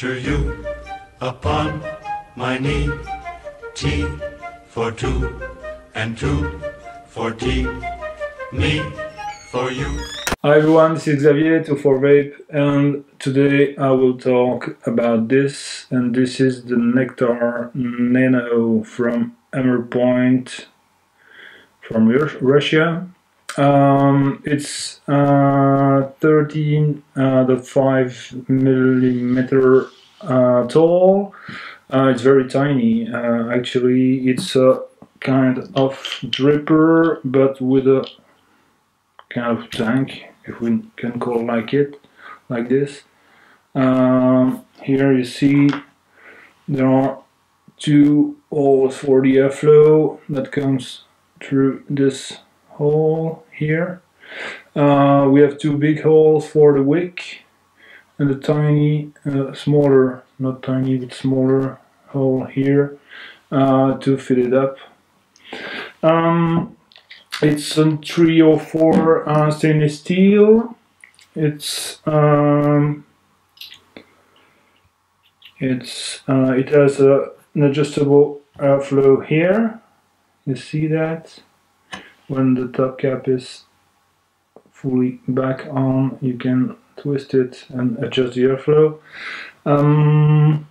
After you, upon my knee, T for two, and two for tea, me for you. Hi everyone, this is Xavier, 2 for Vape, and today I will talk about this, and this is the Nectar Nano from AmerPoint from Russia. It's 13.5 millimeter tall. It's very tiny. Actually, it's a kind of dripper, but with a kind of tank, if we can call like this. Here you see there are two holes for the airflow that comes through this hole here. We have two big holes for the wick and a tiny, smaller, not tiny but smaller hole here to fill it up. It's a 304 stainless steel. It has an adjustable airflow here. You see that? When the top cap is fully back on, you can twist it and adjust the airflow. And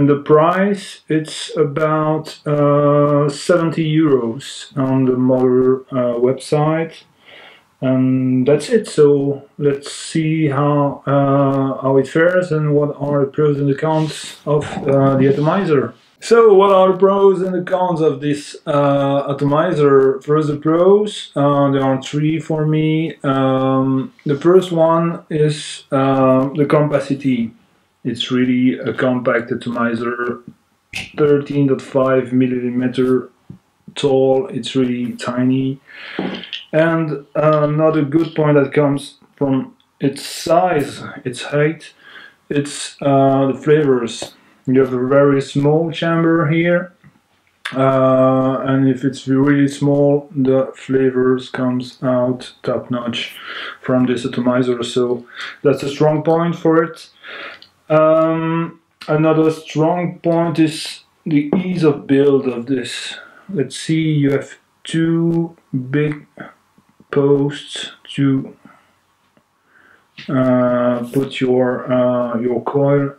the price, it's about 70 euros on the Mother website, and that's it. So let's see how it fares and what are the pros and the cons of the atomizer. So what are the pros and the cons of this atomizer? First, the pros, there are three for me. The first one is the compacity. It's really a compact atomizer, 13.5 millimeter tall. It's really tiny. And another good point that comes from its size, its height, it's the flavors. You have a very small chamber here, and if it's really small, the flavors comes out top notch from this atomizer. So that's a strong point for it. Another strong point is the ease of build of this. Let's see, you have two big posts to put your coil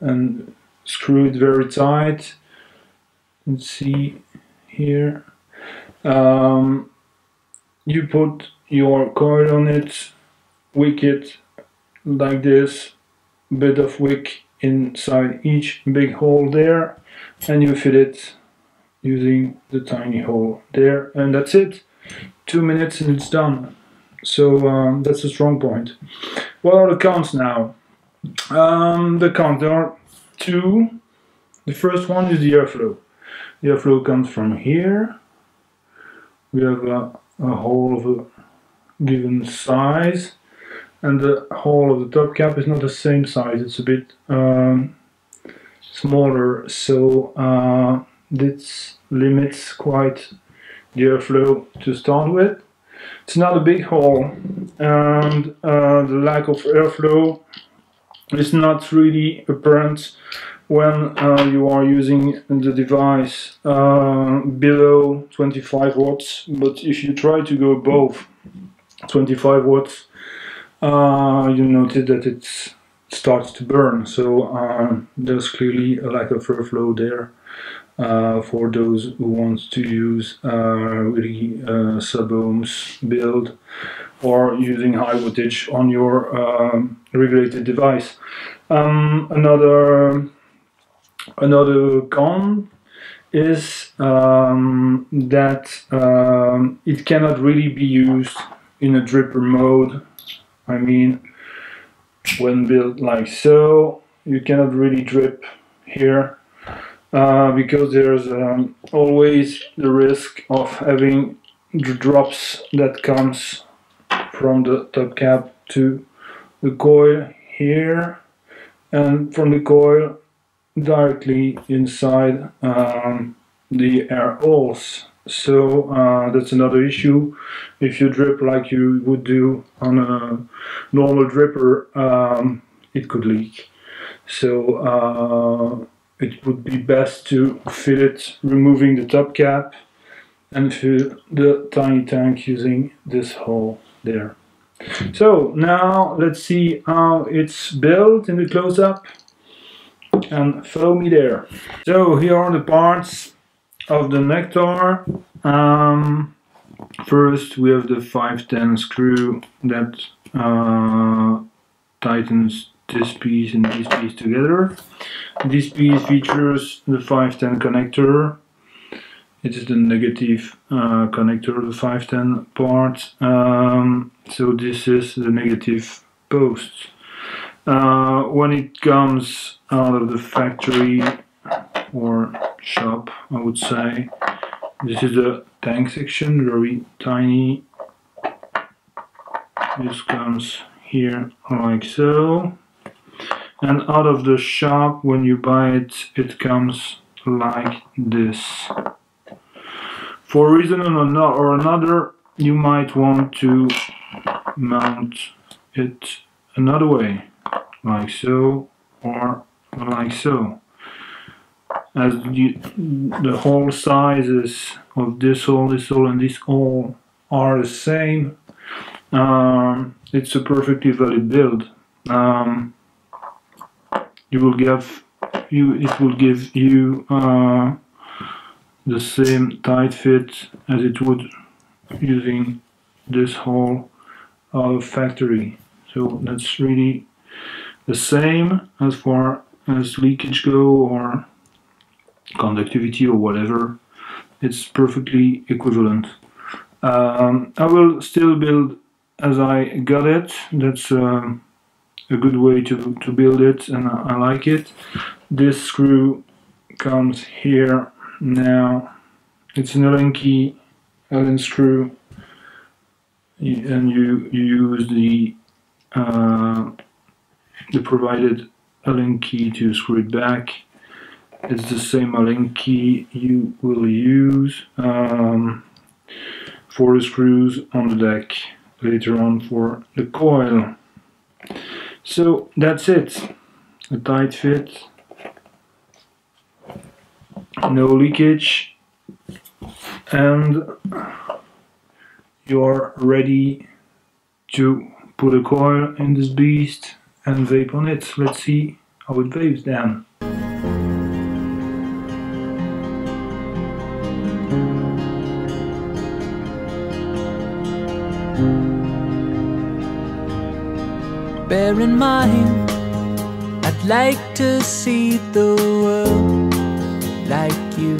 and screw it very tight. Let's see here. You put your coil on it, wick it like this, bit of wick inside each big hole there, and you fill it using the tiny hole there, and that's it. 2 minutes and it's done. So that's a strong point. What are the cons now? The cons, there are two. The first one is the airflow. The airflow comes from here. We have a hole of a given size, and the hole of the top cap is not the same size. It's a bit smaller, so this limits quite the airflow to start with. It's not a big hole, and the lack of airflow is not really apparent when you are using the device below 25 watts, but if you try to go above 25 watts, you notice that it starts to burn. So there's clearly a lack of airflow there for those who want to use really sub-ohms build or using high voltage on your regulated device. Another con is that it cannot really be used in a dripper mode. I mean, when built like so, you cannot really drip here because there's always the risk of having the drops that comes from the top cap to the coil here, and from the coil directly inside the air holes. So that's another issue. If you drip like you would do on a normal dripper, it could leak. So it would be best to fill it removing the top cap and fill the tiny tank using this hole there. So now let's see how it's built in the close-up, and follow me there. So here are the parts of the Nectar. First we have the 510 screw that tightens this piece and this piece together. This piece features the 510 connector. It is the negative connector of the 510 part. So this is the negative post. When it comes out of the factory or shop, I would say, this is the tank section, very tiny. This comes here like so. And out of the shop, when you buy it, it comes like this. For a reason or another, you might want to mount it another way, like so, or like so. As the hole sizes of this hole, and this hole are the same, it's a perfectly valid build. It will give you the same tight fit as it would using this hole out of factory. So that's really the same as far as leakage go or conductivity or whatever. It's perfectly equivalent. I will still build as I got it. That's a good way to build it, and I like it. This screw comes here now. It's an Allen screw, and you use the provided Allen key to screw it back. It's the same Allen key you will use for the screws on the deck later on for the coil. So that's it. A tight fit, no leakage, and you're ready to put a coil in this beast and vape on it. Let's see how it vapes then. Bear in mind, I'd like to see the world like you,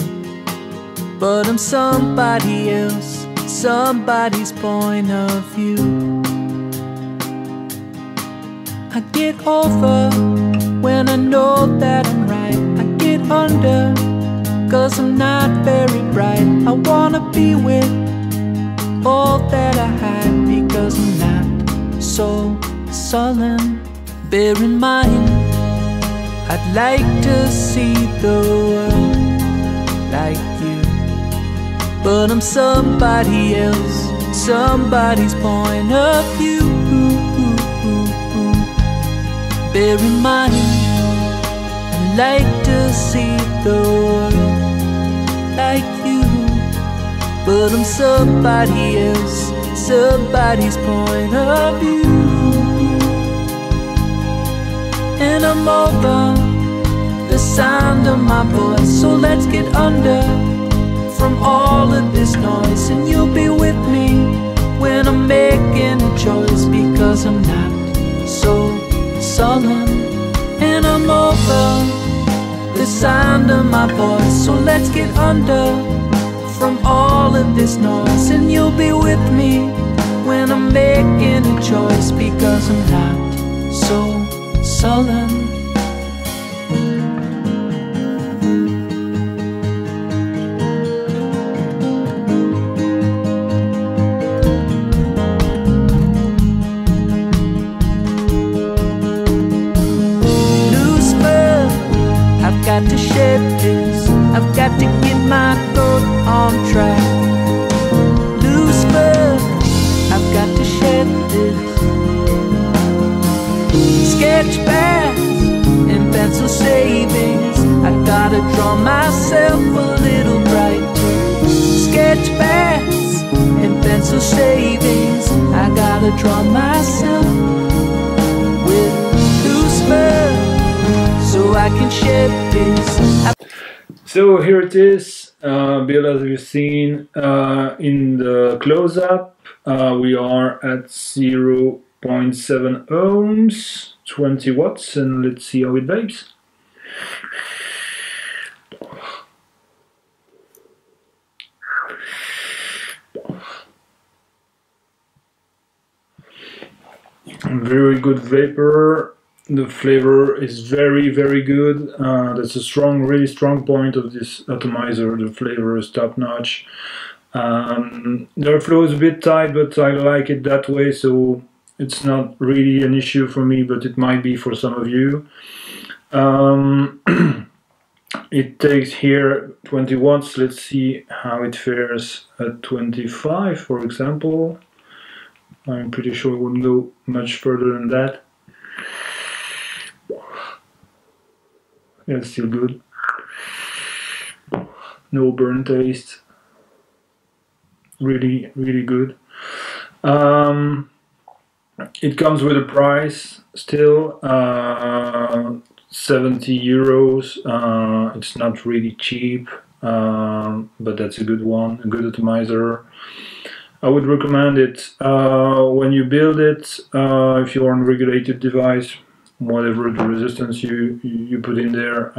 but I'm somebody else, somebody's point of view. I get over when I know that I'm right. I get under, cause I'm not very bright. I wanna be with all that I hide, because I'm not so sullen. Bear in mind, I'd like to see the world like you, but I'm somebody else, somebody's point of view. Bear in mind, I'd like to see the world like you, but I'm somebody else, somebody's point of view. And I'm over the sound of my voice, so let's get under from all of this noise, and you'll be with me when I'm making a choice, because I'm not so sullen. And I'm over the sound of my voice, so let's get under from all of this noise, and you'll be with me when I'm making a choice, because I'm not so sullen. Got to shed this, I've got to get my thought on track. Loose fur, I've got to shed this. Sketch paths and pencil shavings. I gotta draw myself a little brighter. Sketch pads and pencil shavings. I gotta draw myself with loose fur so I can shed this. So here it is, build as you've seen in the close-up. We are at 0.7 ohms, 20 watts, and let's see how it behaves. Very good vapor. The flavor is very good. That's a really strong point of this atomizer. The flavor is top notch. The airflow is a bit tight, but I like it that way, so it's not really an issue for me, but it might be for some of you. It takes here 20 watts. Let's see how it fares at 25, for example. I'm pretty sure it wouldn't go much further than that. Yeah, it's still good. No burn taste. Really good. It comes with a price still, 70 euros. It's not really cheap, but that's a good one, a good atomizer. I would recommend it when you build it, if you're on a regulated device, whatever the resistance you put in there,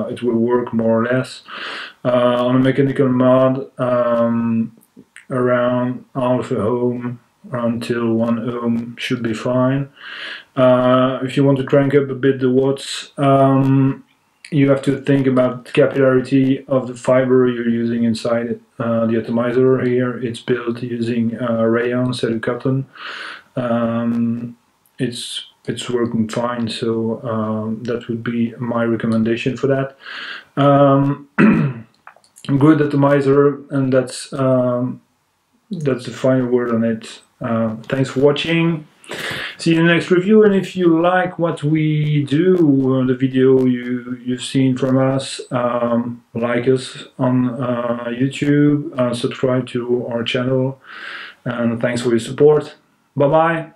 it will work more or less. On a mechanical mod, around half a ohm until 1 ohm should be fine. If you want to crank up a bit the watts, you have to think about the capillarity of the fiber you're using inside it. The atomizer here, it's built using rayon instead of cotton. It's working fine, so that would be my recommendation for that. Good atomizer, and that's the final word on it. Thanks for watching. See you in the next review, and if you like what we do, the video you've seen from us, like us on YouTube, subscribe to our channel, and thanks for your support. Bye bye.